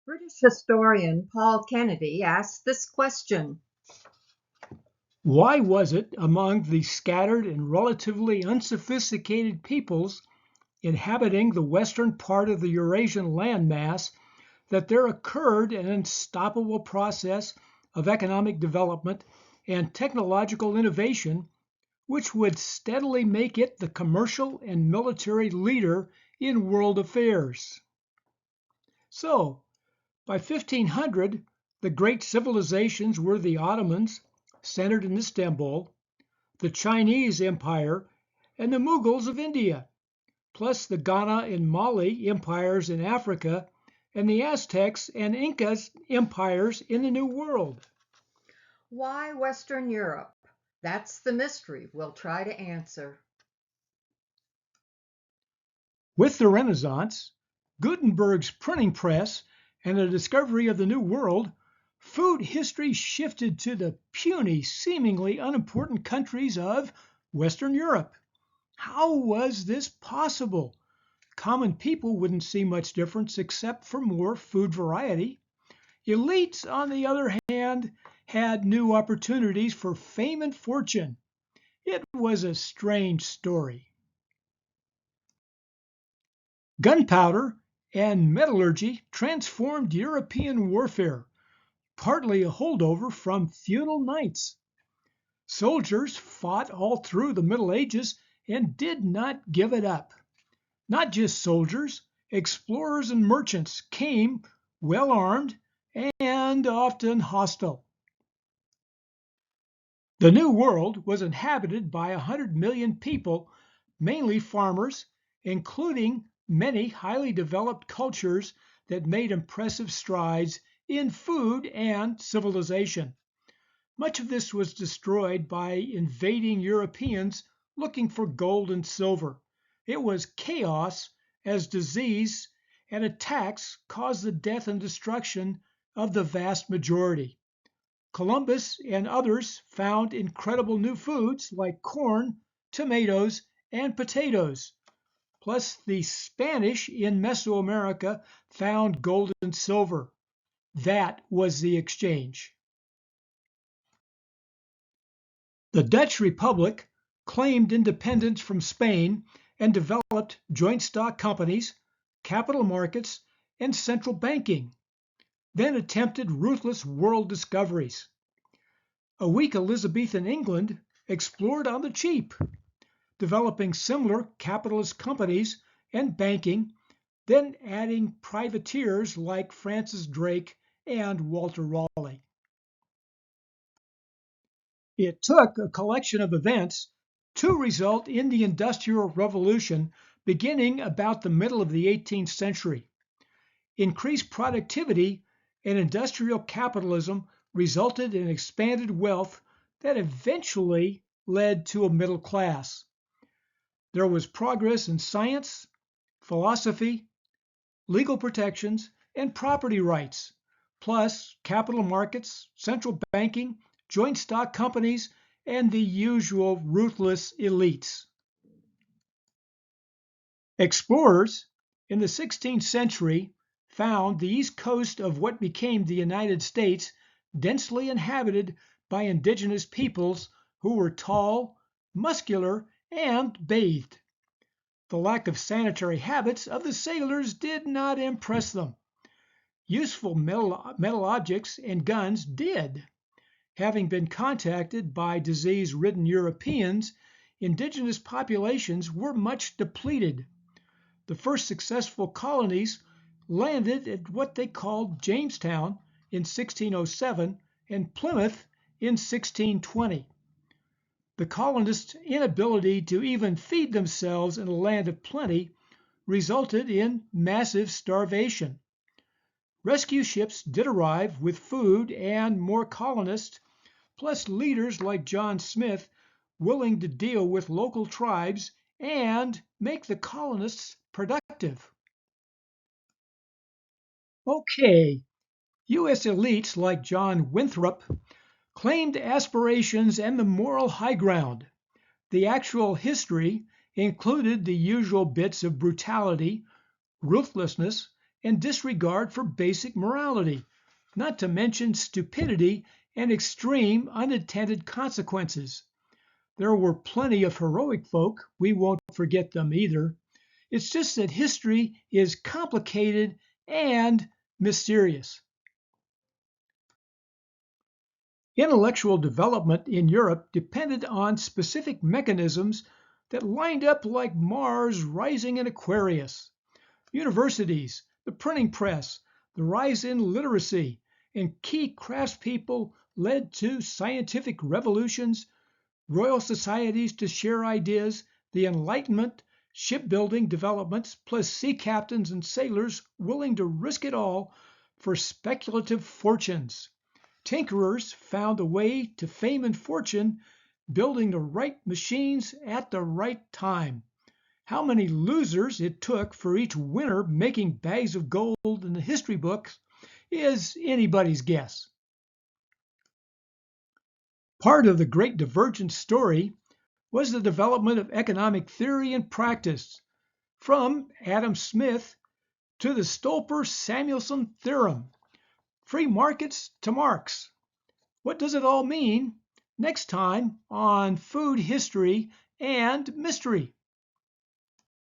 British historian Paul Kennedy asked this question. Why was it among the scattered and relatively unsophisticated peoples inhabiting the western part of the Eurasian landmass that there occurred an unstoppable process of economic development and technological innovation which would steadily make it the commercial and military leader in world affairs? So, by 1500, the great civilizations were the Ottomans, centered in Istanbul, the Chinese Empire, and the Mughals of India, plus the Ghana and Mali empires in Africa, and the Aztecs and Incas empires in the New World. Why Western Europe? That's the mystery we'll try to answer. With the Renaissance, Gutenberg's printing press, and the discovery of the New World, food history shifted to the puny, seemingly unimportant countries of Western Europe. How was this possible? Common people wouldn't see much difference except for more food variety. Elites, on the other hand, had new opportunities for fame and fortune. It was a strange story. Gunpowder and metallurgy transformed European warfare, partly a holdover from feudal knights. Soldiers fought all through the Middle Ages and did not give it up. Not just soldiers, explorers and merchants came well armed and often hostile. The New World was inhabited by 100 million people, mainly farmers, including many highly developed cultures that made impressive strides in food and civilization. Much of this was destroyed by invading Europeans looking for gold and silver. It was chaos as disease and attacks caused the death and destruction of the vast majority. Columbus and others found incredible new foods like corn, tomatoes, and potatoes. Plus, the Spanish in Mesoamerica found gold and silver. That was the exchange. The Dutch Republic claimed independence from Spain and developed joint stock companies, capital markets, and central banking, then attempted ruthless world discoveries. A weak Elizabethan England explored on the cheap, developing similar capitalist companies and banking, then adding privateers like Francis Drake and Walter Raleigh. It took a collection of events to result in the Industrial Revolution beginning about the middle of the 18th century. Increased productivity and industrial capitalism resulted in expanded wealth that eventually led to a middle class. There was progress in science, philosophy, legal protections, and property rights, plus capital markets, central banking, joint stock companies, and the usual ruthless elites. Explorers in the 16th century found the east coast of what became the United States densely inhabited by indigenous peoples who were tall, muscular, and bathed. The lack of sanitary habits of the sailors did not impress them. Useful metal objects and guns did. Having been contacted by disease-ridden Europeans, indigenous populations were much depleted. The first successful colonies landed at what they called Jamestown in 1607 and Plymouth in 1620. The colonists' inability to even feed themselves in a land of plenty resulted in massive starvation. Rescue ships did arrive with food and more colonists, plus leaders like John Smith willing to deal with local tribes and make the colonists productive. Okay, U.S. elites like John Winthrop claimed aspirations and the moral high ground. The actual history included the usual bits of brutality, ruthlessness, and disregard for basic morality, not to mention stupidity and extreme unintended consequences. There were plenty of heroic folk, we won't forget them either. It's just that history is complicated and mysterious. Intellectual development in Europe depended on specific mechanisms that lined up like Mars rising in Aquarius. Universities, the printing press, the rise in literacy, and key craftspeople led to scientific revolutions, royal societies to share ideas, the Enlightenment, shipbuilding developments, plus sea captains and sailors willing to risk it all for speculative fortunes. Tinkerers found a way to fame and fortune building the right machines at the right time. How many losers it took for each winner making bags of gold in the history books is anybody's guess. Part of the Great Divergence story was the development of economic theory and practice, from Adam Smith to the Stolper-Samuelson theorem, free markets to Marx. What does it all mean? Next time on Food History and Mystery.